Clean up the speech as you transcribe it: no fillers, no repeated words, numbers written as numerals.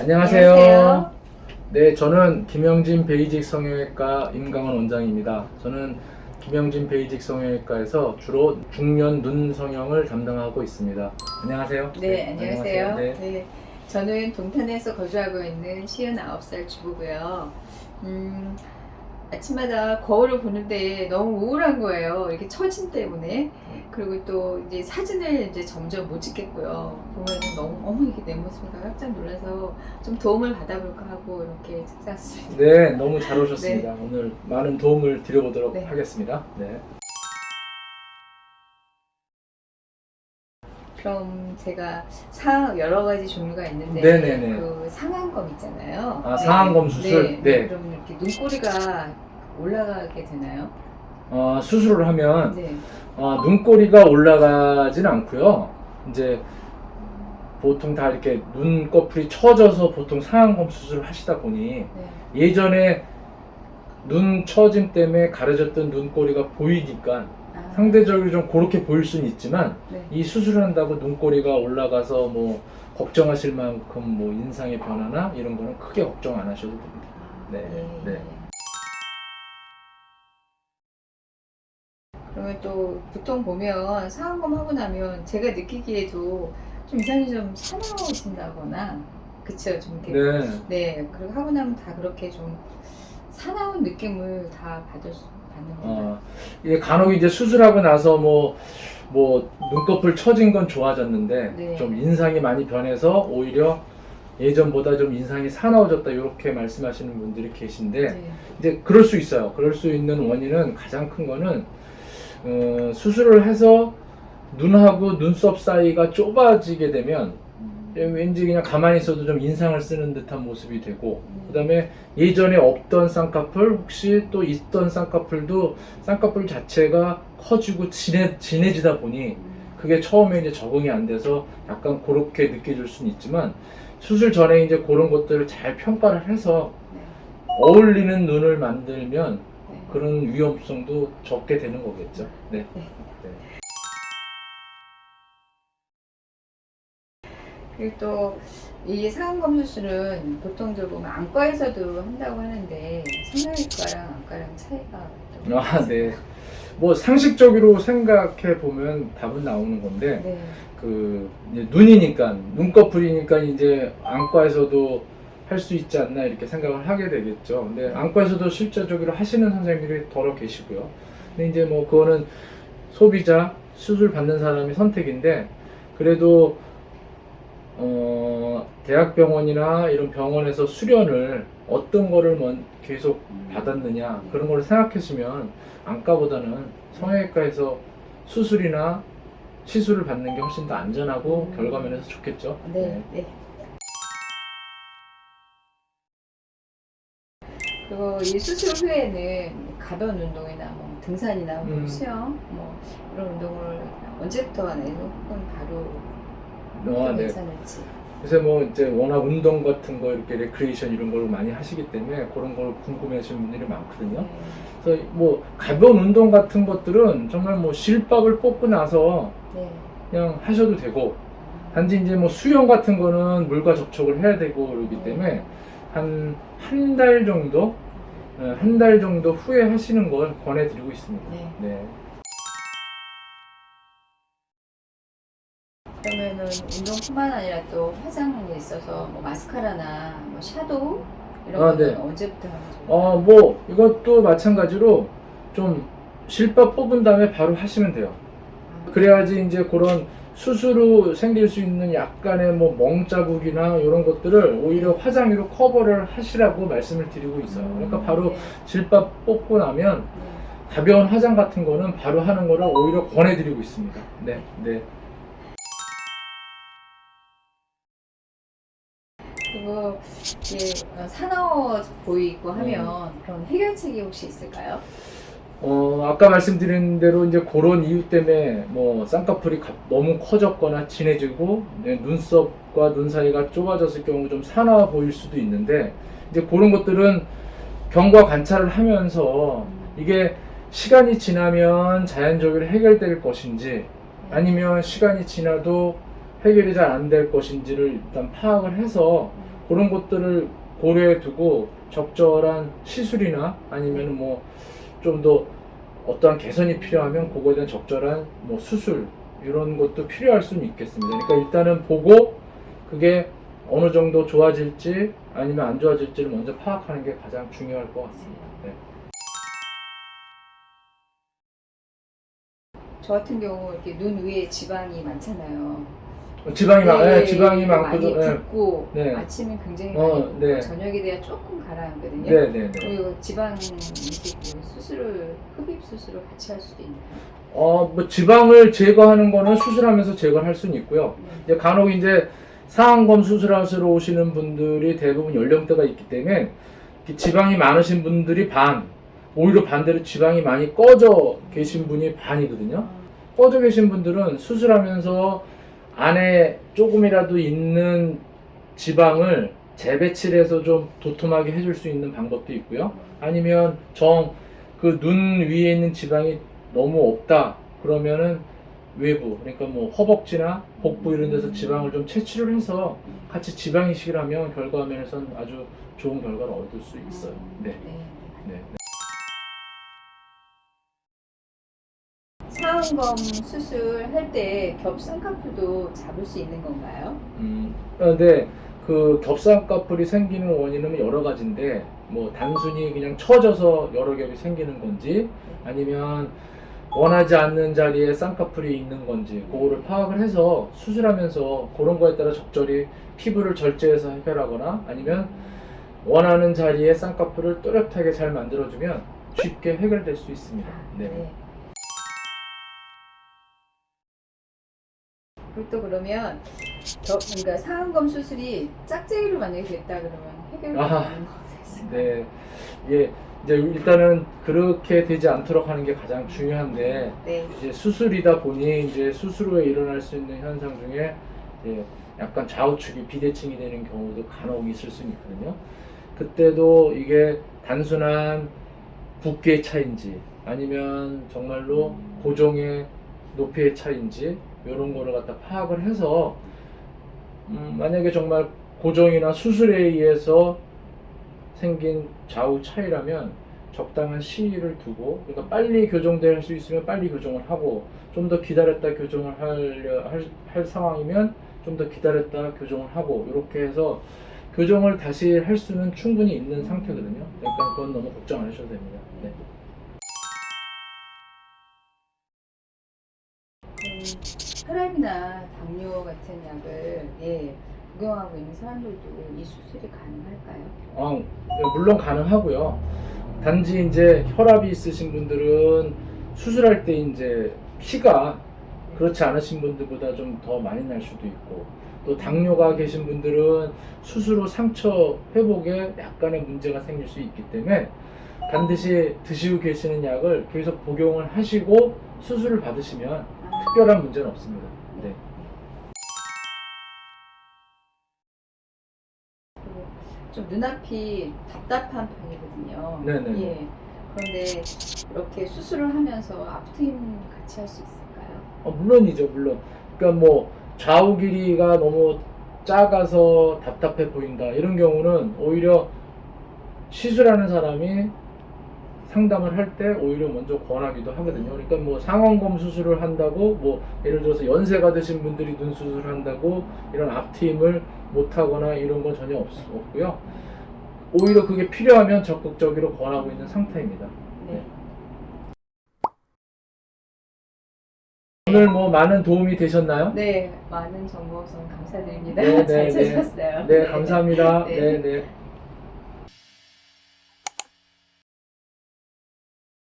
안녕하세요. 안녕하세요. 네, 저는 김영진 베이직 성형외과 임강원 원장입니다. 저는 김영진 베이직 성형외과에서 주로 중년 눈 성형을 담당하고 있습니다. 안녕하세요. 네, 안녕하세요. 네. 네, 저는 동탄에서 거주하고 있는 59살 주부고요. 아침마다 거울을 보는데 너무 우울한 거예요. 이게 처짐 때문에. 그리고 또 이제 사진을 이제 점점 못 찍겠고요. 보면은 너무 어머 이게 내 모습인가 깜짝 놀라서 좀 도움을 받아볼까 하고 이렇게 찾아왔습니다. 네, 너무 잘 오셨습니다. 오늘 많은 도움을 드려보도록 네. 하겠습니다. 네. 그럼 제가 여러 가지 종류가 있는데 네네네. 그 상안검 있잖아요. 아, 상안검 수술? 네. 그럼 이렇게 눈꼬리가 올라가게 되나요? 수술을 하면 네. 눈꼬리가 올라가진 않고요. 이제 보통 다 이렇게 눈꺼풀이 처져서 보통 상안검 수술을 하시다 보니 네. 예전에 눈 처짐 때문에 가려졌던 눈꼬리가 보이니까 상대적으로 좀 그렇게 보일 수는 있지만 네. 이 수술을 한다고 눈꼬리가 올라가서 뭐 걱정하실 만큼 뭐 인상의 변화나 이런 거는 크게 걱정 안 하셔도 됩니다. 네. 예, 네. 그러면 또 보통 보면 상안검 하고 나면 제가 느끼기에도 좀 이상이 좀 사나워진다거나 그쵸 좀 이렇게 네. 네 그리고 하고 나면 다 그렇게 좀 사나운 느낌을 다 받는 건가요? 이게 간혹 이제 수술하고 나서 뭐 눈꺼풀 처진 건 좋아졌는데 네. 좀 인상이 많이 변해서 오히려 예전보다 좀 인상이 사나워졌다 이렇게 말씀하시는 분들이 계신데 네. 이제 그럴 수 있어요. 그럴 수 있는 원인은 가장 큰 거는 수술을 해서 눈하고 눈썹 사이가 좁아지게 되면 왠지 그냥 가만히 있어도 좀 인상을 쓰는 듯한 모습이 되고 그 다음에 예전에 없던 쌍꺼풀 혹시 또 있던 쌍꺼풀도 쌍꺼풀 자체가 커지고 진해지다 보니 그게 처음에 이제 적응이 안 돼서 약간 그렇게 느껴질 수는 있지만 수술 전에 이제 그런 것들을 잘 평가를 해서 네. 어울리는 눈을 만들면 네. 그런 위험성도 적게 되는 거겠죠. 네. 네. 네. 그리고 또 이 상안검 수술은 보통적으로 보면 안과에서도 한다고 하는데 성형외과랑 안과랑 차이가 어떤 네. 뭐 상식적으로 생각해 보면 답은 나오는 건데 네. 그 이제 눈이니까 눈꺼풀이니까 이제 안과에서도 할 수 있지 않나 이렇게 생각을 하게 되겠죠. 근데 안과에서도 실제적으로 하시는 선생님들이 더러 계시고요. 근데 이제 뭐 그거는 소비자 수술 받는 사람의 선택인데 그래도 대학병원이나 이런 병원에서 수련을 어떤 거를 계속 받았느냐 그런 걸 생각하시면 안과보다는 성형외과에서 수술이나 시술을 받는 게 훨씬 더 안전하고 결과면에서 좋겠죠. 네. 네. 그리고 이 수술 후에는 가벼운 운동이나 뭐 등산이나 뭐 수영 뭐 이런 운동을 언제부터 하나요? 혹은 바로 네. 괜찮을지. 요새 뭐 이제 워낙 운동 같은 거 이렇게 레크리에이션 이런 걸 많이 하시기 때문에 그런 걸 궁금해하시는 분들이 많거든요. 네. 그래서 뭐 가벼운 운동 같은 것들은 정말 뭐 실밥을 뽑고 나서 네. 그냥 하셔도 되고 단지 이제 뭐 수영 같은 거는 물과 접촉을 해야 되고 그러기 때문에 한 달 정도 한 달 정도 후에 하시는 걸 권해드리고 있습니다. 네. 네. 그러면은 운동뿐만 아니라 또 화장에 있어서 뭐 마스카라나 뭐 샤도우 이런 거는 네. 언제부터 하면 좋을까요? 뭐 이것도 마찬가지로 좀 실밥 뽑은 다음에 바로 하시면 돼요. 그래야지 이제 그런 수술 후 생길 수 있는 약간의 뭐 멍자국이나 이런 것들을 오히려 화장으로 커버를 하시라고 말씀을 드리고 있어요. 그러니까 바로 네. 실밥 뽑고 나면 네. 가벼운 화장 같은 거는 바로 하는 거를 오히려 권해드리고 있습니다. 네, 네. 그리고 이게 사나워 보이고 하면 그런 해결책이 혹시 있을까요? 아까 말씀드린 대로 이제 그런 이유 때문에 뭐 쌍꺼풀이 너무 커졌거나 진해지고 눈썹과 눈 사이가 좁아졌을 경우 좀 사나워 보일 수도 있는데 이제 그런 것들은 경과 관찰을 하면서 이게 시간이 지나면 자연적으로 해결될 것인지 아니면 시간이 지나도 해결이 잘 안 될 것인지를 일단 파악을 해서 그런 것들을 고려해 두고 적절한 시술이나 아니면 뭐 좀 더 어떠한 개선이 필요하면 그거에 대한 적절한 뭐 수술 이런 것도 필요할 수는 있겠습니다. 그러니까 일단은 보고 그게 어느 정도 좋아질지 아니면 안 좋아질지를 먼저 파악하는 게 가장 중요할 것 같습니다. 네. 저 같은 경우 이렇게 눈 위에 지방이 많잖아요. 지방이 많고 많이 좀, 예. 붓고 네. 아침엔 굉장히 많이 붓고 네. 저녁에 대한 조금 가라앉거든요. 네네네. 그리고 지방 수술을 흡입 수술을 같이 할 수도 있나요? 뭐 지방을 제거하는 거는 수술하면서 제거를 할 수는 있고요. 이제 간혹 이제 상안검 수술하시러 오시는 분들이 대부분 연령대가 있기 때문에 지방이 많으신 분들이 오히려 반대로 지방이 많이 꺼져 계신 분이 반이거든요. 꺼져 계신 분들은 수술하면서 안에 조금이라도 있는 지방을 재배치를 해서 좀 도톰하게 해줄 수 있는 방법도 있고요. 아니면 그 눈 위에 있는 지방이 너무 없다 그러면은 외부, 그러니까 뭐 허벅지나 복부 이런 데서 지방을 좀 채취를 해서 같이 지방 이식을 하면 결과면에서는 아주 좋은 결과를 얻을 수 있어요. 네. 네. 상안검 수술할 때 겹쌍꺼풀도 잡을 수 있는 건가요? 네. 그 겹쌍꺼풀이 생기는 원인은 여러 가지인데 뭐 단순히 그냥 처져서 여러 겹이 생기는 건지 아니면 원하지 않는 자리에 쌍꺼풀이 있는 건지 그거를 파악을 해서 수술하면서 그런 거에 따라 적절히 피부를 절제해서 해결하거나 아니면 원하는 자리에 쌍꺼풀을 또렷하게 잘 만들어주면 쉽게 해결될 수 있습니다. 네. 그리고 또 그러면 그러니까 상안검 수술이 짝짝이로 만약에 됐다 그러면 해결이 되는 거 있을까요? 네. 예. 이제 일단은 그렇게 되지 않도록 하는 게 가장 중요한데 네. 이제 수술이다 보니 이제 수술 후에 일어날 수 있는 현상 중에 이제 약간 좌우측이 비대칭이 되는 경우도 간혹 있을 수 있거든요. 그때도 이게 단순한 붓기의 차이인지 아니면 정말로 고정의 높이의 차이인지 이런 거를 갖다 파악을 해서 만약에 정말 고정이나 수술에 의해서 생긴 좌우 차이라면 적당한 시일을 두고 그러니까 빨리 교정될 수 있으면 빨리 교정을 하고 좀 더 기다렸다 교정을 할 상황이면 좀 더 기다렸다 교정을 하고 이렇게 해서 교정을 다시 할 수는 충분히 있는 상태거든요. 그러니까 그건 너무 걱정 안 하셔도 됩니다. 네. 혈압이나 당뇨 같은 약을 복용하고 있는 사람들도 이 수술이 가능할까요? 물론 가능하고요. 단지 이제 혈압이 있으신 분들은 수술할 때 이제 피가 그렇지 않으신 분들보다 좀 더 많이 날 수도 있고 또 당뇨가 계신 분들은 수술 후 상처 회복에 약간의 문제가 생길 수 있기 때문에 반드시 드시고 계시는 약을 계속 복용을 하시고 수술을 받으시면 특별한 문제는 없습니다. 네. 좀 눈앞이 답답한 편이거든요. 네네. 예. 그런데 이렇게 수술을 하면서 앞트임 같이 할 수 있을까요? 물론이죠, 물론. 그러니까 뭐 좌우 길이가 너무 작아서 답답해 보인다 이런 경우는 오히려 시술하는 사람이 상담을 할 때 오히려 먼저 권하기도 하거든요. 그러니까 뭐 상안검 수술을 한다고 뭐 예를 들어서 연세가 드신 분들이 눈 수술을 한다고 이런 앞트임을 못 하거나 이런 건 전혀 없고요. 오히려 그게 필요하면 적극적으로 권하고 있는 상태입니다. 네. 오늘 뭐 많은 도움이 되셨나요? 네, 많은 정보 우선 감사드립니다. 네, 잘 네, 네. 찾으셨어요. 네, 감사합니다. 네. 네, 네.